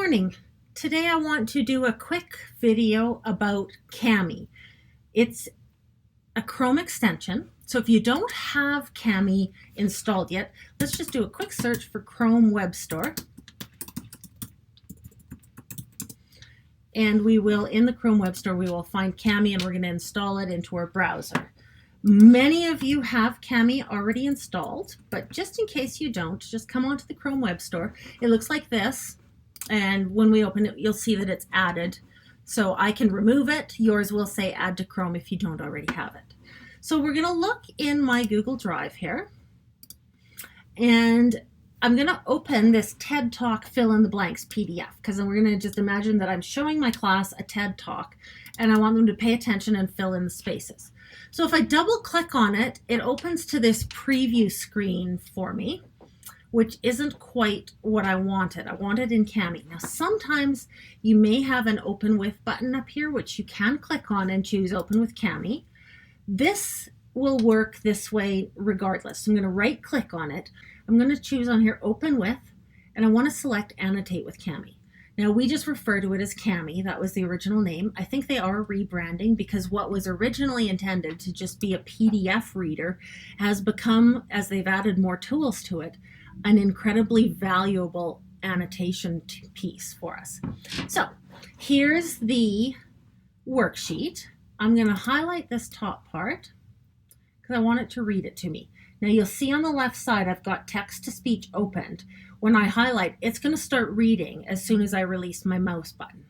morning. Today I want to do a quick video about Cami. It's a Chrome extension, so if you don't have Cami installed yet, let's just do a quick search for Chrome Web Store. And we will, in the Chrome Web Store, we will find Cami and we're going to install it into our browser. Many of you have Cami already installed, but just in case you don't, just come onto the Chrome Web Store. It looks like this, and when we open it, you'll see that it's added. So I can remove it. Yours will say add to Chrome if you don't already have it. So we're going to look in my Google Drive here, and I'm going to open this TED Talk fill in the blanks PDF, because then we're going to just imagine that I'm showing my class a TED Talk and I want them to pay attention and fill in the spaces. So if I double click on it, it opens to this preview screen for me, which isn't quite what I wanted. I wanted in Cami. Now sometimes you may have an open with button up here, which you can click on and choose open with Cami. This will work this way regardless. So I'm going to right click on it. I'm going to choose on here open with, and I want to select annotate with Cami. Now we just refer to it as Cami. That was the original name. I think they are rebranding because what was originally intended to just be a PDF reader has become, as they've added more tools to it, an incredibly valuable annotation piece for us. So here's the worksheet. I'm going to highlight this top part because I want it to read it to me. Now you'll see on the left side I've got text to speech opened. When I highlight, it's going to start reading as soon as I release my mouse button.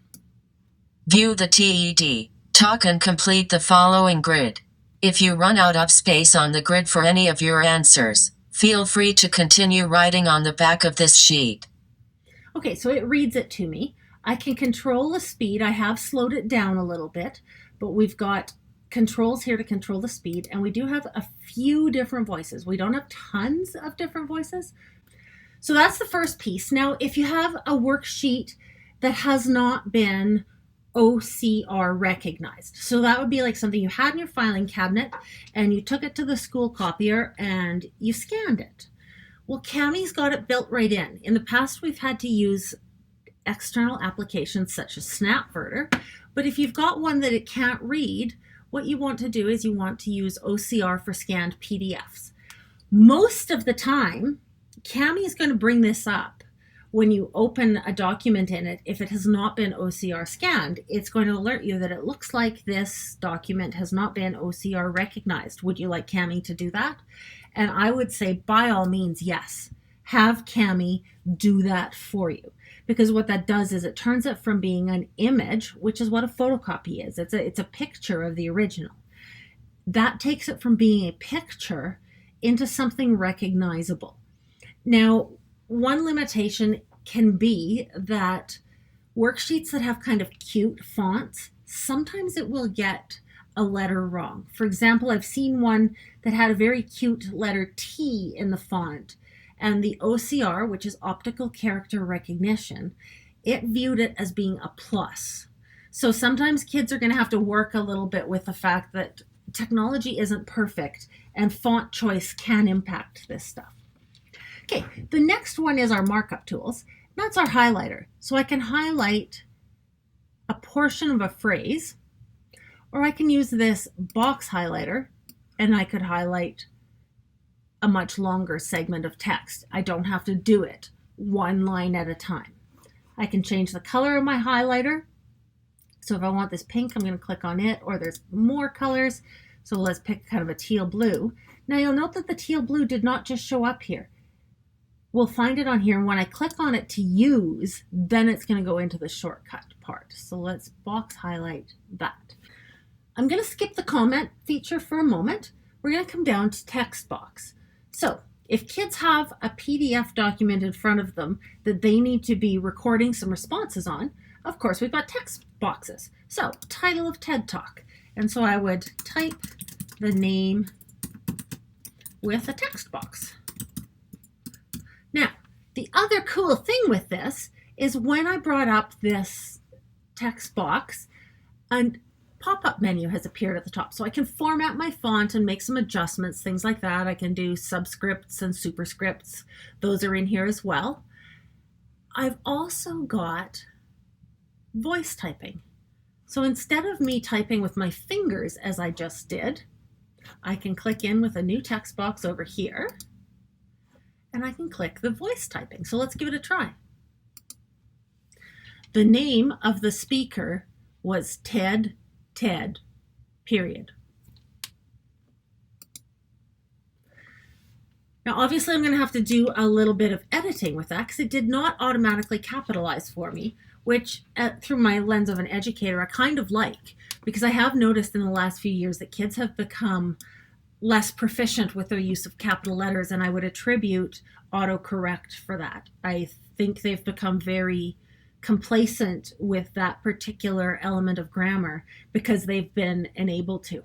View the TED talk and complete the following grid. If you run out of space on the grid for any of your answers, feel free to continue writing on the back of this sheet. Okay, so it reads it to me. I can control the speed. I have slowed it down a little bit, but we've got controls here to control the speed, and we do have a few different voices. We don't have tons of different voices. So that's the first piece. Now, if you have a worksheet that has not been OCR recognized, so that would be like something you had in your filing cabinet and you took it to the school copier and you scanned it. Well, Cami's got it built right in. In the past, we've had to use external applications such as Snapverter, but if you've got one that it can't read, what you want to do is you want to use OCR for scanned PDFs. Most of the time, Cami is going to bring this up when you open a document in it. If it has not been OCR scanned, it's going to alert you that it looks like this document has not been OCR recognized. Would you like Cami to do that? And I would say by all means, yes. Have Cami do that for you. Because what that does is it turns it from being an image, which is what a photocopy is. It's a picture of the original. That takes it from being a picture into something recognizable. Now, one limitation can be that worksheets that have kind of cute fonts, sometimes it will get a letter wrong. For example, I've seen one that had a very cute letter T in the font, and the OCR, which is optical character recognition, it viewed it as being a plus. So sometimes kids are going to have to work a little bit with the fact that technology isn't perfect and font choice can impact this stuff. Okay, the next one is our markup tools. That's our highlighter. So I can highlight a portion of a phrase, or I can use this box highlighter and I could highlight a much longer segment of text. I don't have to do it one line at a time. I can change the color of my highlighter. So if I want this pink, I'm going to click on it, or there's more colors. So let's pick kind of a teal blue. Now you'll note that the teal blue did not just show up here. We'll find it on here, and when I click on it to use, then it's going to go into the shortcut part. So let's box highlight that. I'm going to skip the comment feature for a moment. We're going to come down to text box. So if kids have a PDF document in front of them that they need to be recording some responses on, of course, we've got text boxes. So title of TED Talk. And so I would type the name with a text box. Now, the other cool thing with this is when I brought up this text box, a pop-up menu has appeared at the top. So I can format my font and make some adjustments, things like that. I can do subscripts and superscripts. Those are in here as well. I've also got voice typing. So instead of me typing with my fingers as I just did, I can click in with a new text box over here, and I can click the voice typing. So let's give it a try. The name of the speaker was Ted, period. Now, obviously, I'm going to have to do a little bit of editing with that because it did not automatically capitalize for me, which through my lens of an educator, I kind of like, because I have noticed in the last few years that kids have become less proficient with their use of capital letters, and I would attribute autocorrect for that. I think they've become very complacent with that particular element of grammar because they've been enabled to.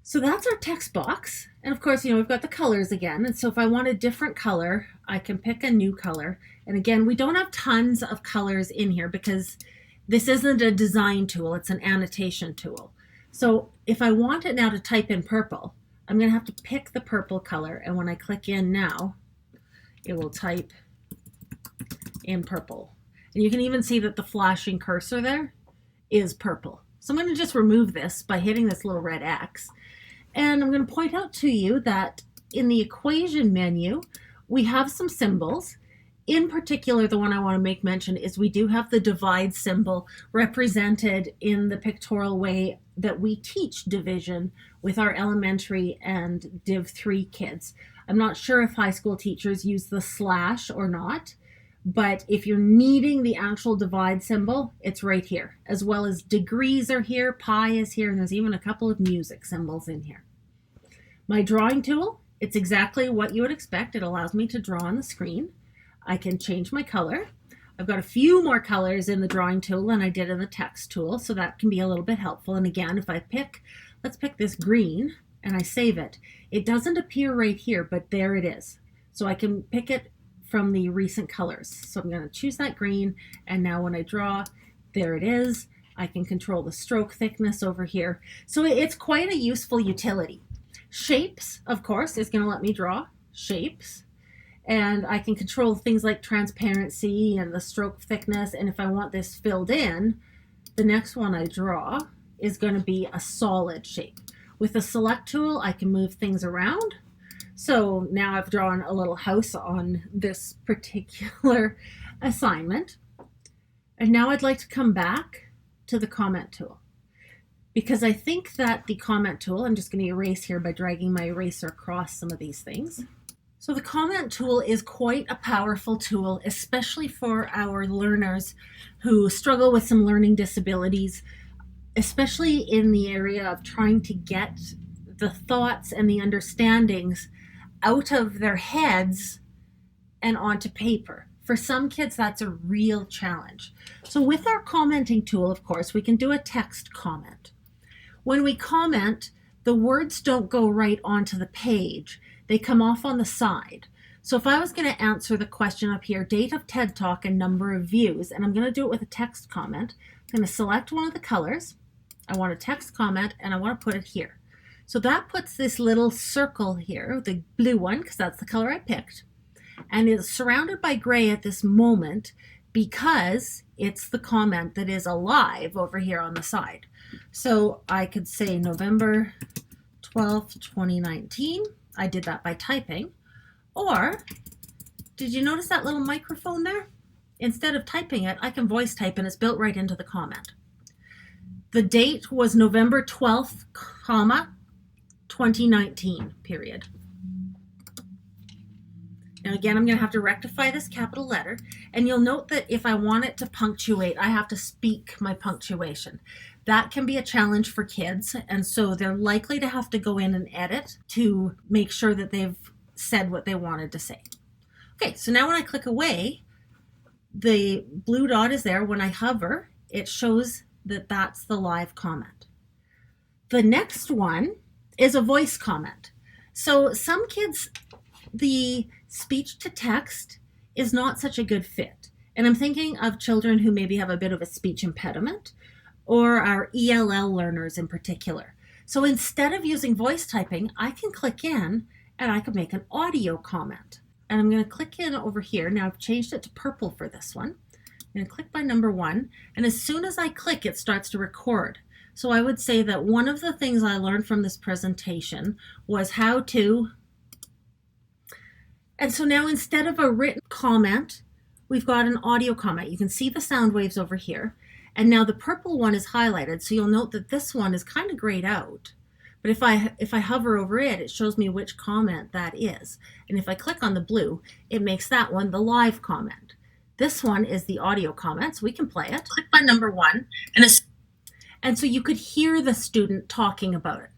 So that's our text box. And of course, we've got the colors again. And so if I want a different color, I can pick a new color. And again, we don't have tons of colors in here because this isn't a design tool, it's an annotation tool. So if I want it now to type in purple, I'm going to have to pick the purple color. And when I click in now, it will type in purple. And you can even see that the flashing cursor there is purple. So I'm going to just remove this by hitting this little red X. And I'm going to point out to you that in the equation menu, we have some symbols. In particular, the one I want to make mention is we do have the divide symbol represented in the pictorial way that we teach division with our elementary and Div 3 kids. I'm not sure if high school teachers use the slash or not, but if you're needing the actual divide symbol, it's right here, as well as degrees are here, pi is here, and there's even a couple of music symbols in here. My drawing tool, it's exactly what you would expect. It allows me to draw on the screen. I can change my color. I've got a few more colors in the drawing tool than I did in the text tool, so that can be a little bit helpful. And again, if I let's pick this green, and I save it. It doesn't appear right here, but there it is. So I can pick it from the recent colors. So I'm going to choose that green, and now when I draw, there it is. I can control the stroke thickness over here. So it's quite a useful utility. Shapes, of course, is going to let me draw shapes, and I can control things like transparency and the stroke thickness. And if I want this filled in, the next one I draw is going to be a solid shape. With the select tool, I can move things around. So now I've drawn a little house on this particular assignment. And now I'd like to come back to the comment tool, because I think that the comment tool, I'm just going to erase here by dragging my eraser across some of these things. So the comment tool is quite a powerful tool, especially for our learners who struggle with some learning disabilities, especially in the area of trying to get the thoughts and the understandings out of their heads and onto paper. For some kids, that's a real challenge. So with our commenting tool, of course, we can do a text comment. When we comment, the words don't go right onto the page. They come off on the side. So if I was going to answer the question up here, date of TED Talk and number of views, and I'm going to do it with a text comment, I'm going to select one of the colors. I want a text comment, and I want to put it here. So that puts this little circle here, the blue one, because that's the color I picked, and it's surrounded by gray at this moment because it's the comment that is alive over here on the side. So I could say November 12th, 2019. I did that by typing. Or, did you notice that little microphone there? Instead of typing it, I can voice type, and it's built right into the comment. The date was November 12th, 2019, period. Now again, I'm going to have to rectify this capital letter, and you'll note that if I want it to punctuate, I have to speak my punctuation. That can be a challenge for kids, and so they're likely to have to go in and edit to make sure that they've said what they wanted to say. Okay, so now when I click away, the blue dot is there. When I hover, it shows that that's the live comment. The next one is a voice comment. So some kids, the speech to text is not such a good fit. And I'm thinking of children who maybe have a bit of a speech impediment, or our ELL learners in particular. So instead of using voice typing, I can click in and I can make an audio comment. and I'm going to click in over here. Now I've changed it to purple for this one. I'm going to click by number 1, and as soon as I click, it starts to record. So I would say that one of the things I learned from this presentation was how to, and so now instead of a written comment, we've got an audio comment. You can see the sound waves over here, and now the purple one is highlighted, so you'll note that this one is kind of grayed out. But if I hover over it, it shows me which comment that is. And if I click on the blue, it makes that one the live comment. This one is the audio comment, so we can play it. Click by number 1, and so you could hear the student talking about it.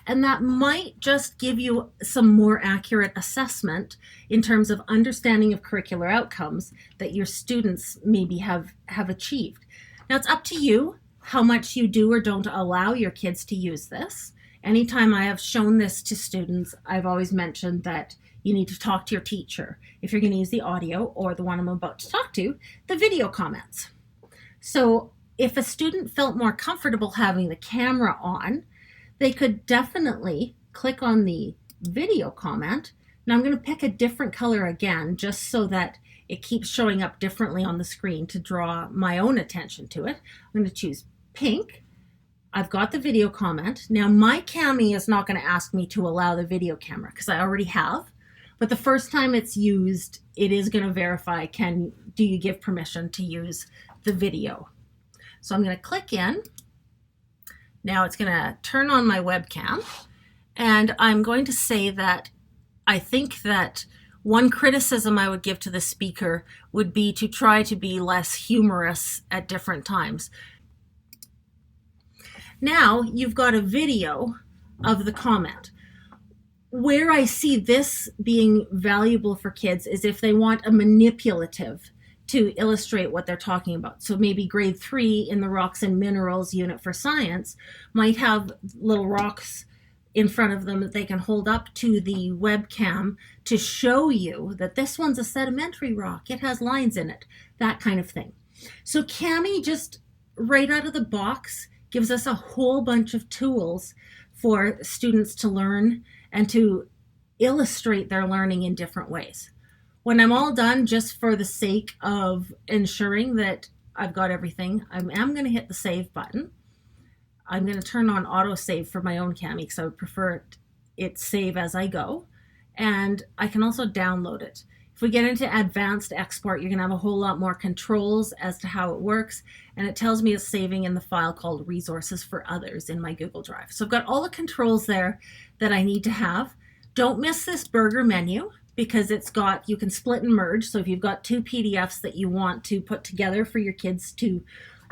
And that might just give you some more accurate assessment in terms of understanding of curricular outcomes that your students maybe have achieved. Now it's up to you how much you do or don't allow your kids to use this. Anytime I have shown this to students, I've always mentioned that you need to talk to your teacher if you're going to use the audio, or the one I'm about to talk to, the video comments. So if a student felt more comfortable having the camera on, they could definitely click on the video comment. Now I'm going to pick a different color again, just so that it keeps showing up differently on the screen to draw my own attention to it. I'm going to choose pink. I've got the video comment. Now my Cami is not going to ask me to allow the video camera because I already have. But the first time it's used, it is going to verify, do you give permission to use the video? So I'm going to click in. Now it's going to turn on my webcam, and I'm going to say that I think that one criticism I would give to the speaker would be to try to be less humorous at different times. Now you've got a video of the comment. Where I see this being valuable for kids is if they want a manipulative to illustrate what they're talking about. So maybe grade 3 in the rocks and minerals unit for science might have little rocks in front of them that they can hold up to the webcam to show you that this one's a sedimentary rock. It has lines in it, that kind of thing. So Cami just right out of the box gives us a whole bunch of tools for students to learn and to illustrate their learning in different ways. When I'm all done, just for the sake of ensuring that I've got everything, I am going to hit the save button. I'm going to turn on auto save for my own Cami because I would prefer it save as I go. And I can also download it. If we get into advanced export, you're going to have a whole lot more controls as to how it works. And it tells me it's saving in the file called resources for others in my Google Drive. So I've got all the controls there that I need to have. Don't miss this burger menu because you can split and merge. So if you've got 2 PDFs that you want to put together for your kids to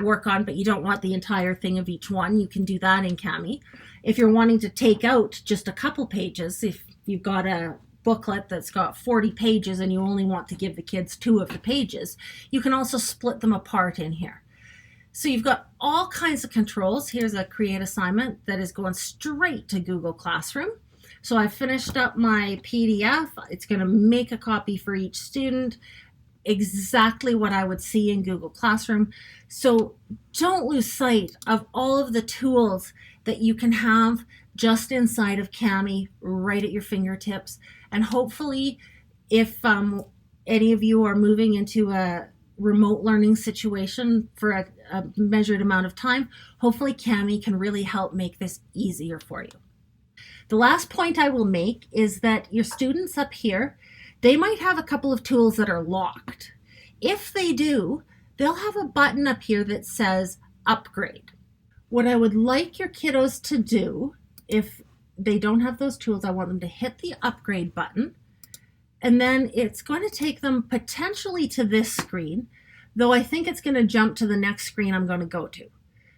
work on, but you don't want the entire thing of each one, you can do that in Cami. If you're wanting to take out just a couple pages, if you've got a booklet that's got 40 pages and you only want to give the kids 2 of the pages, you can also split them apart in here. So you've got all kinds of controls. Here's a create assignment that is going straight to Google Classroom. So I finished up my PDF. It's going to make a copy for each student, exactly what I would see in Google Classroom. So don't lose sight of all of the tools that you can have just inside of Cami, right at your fingertips. And hopefully, if any of you are moving into a remote learning situation for a measured amount of time, hopefully Cami can really help make this easier for you. The last point I will make is that your students up here, they might have a couple of tools that are locked. If they do, they'll have a button up here that says upgrade. What I would like your kiddos to do, if they don't have those tools, I want them to hit the upgrade button, and then it's going to take them potentially to this screen, though I think it's going to jump to the next screen I'm going to go to.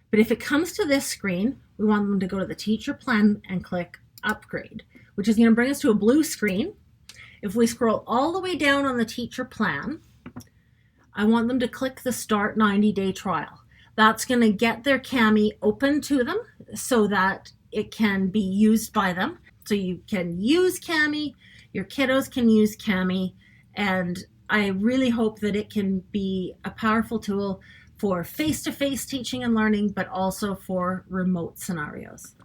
But if it comes to this screen, we want them to go to the teacher plan and click upgrade, which is going to bring us to a blue screen. If we scroll all the way down on the teacher plan, I want them to click the start 90-day trial. That's going to get their Cami open to them so that it can be used by them. So you can use Cami, your kiddos can use Cami, and I really hope that it can be a powerful tool for face-to-face teaching and learning, but also for remote scenarios.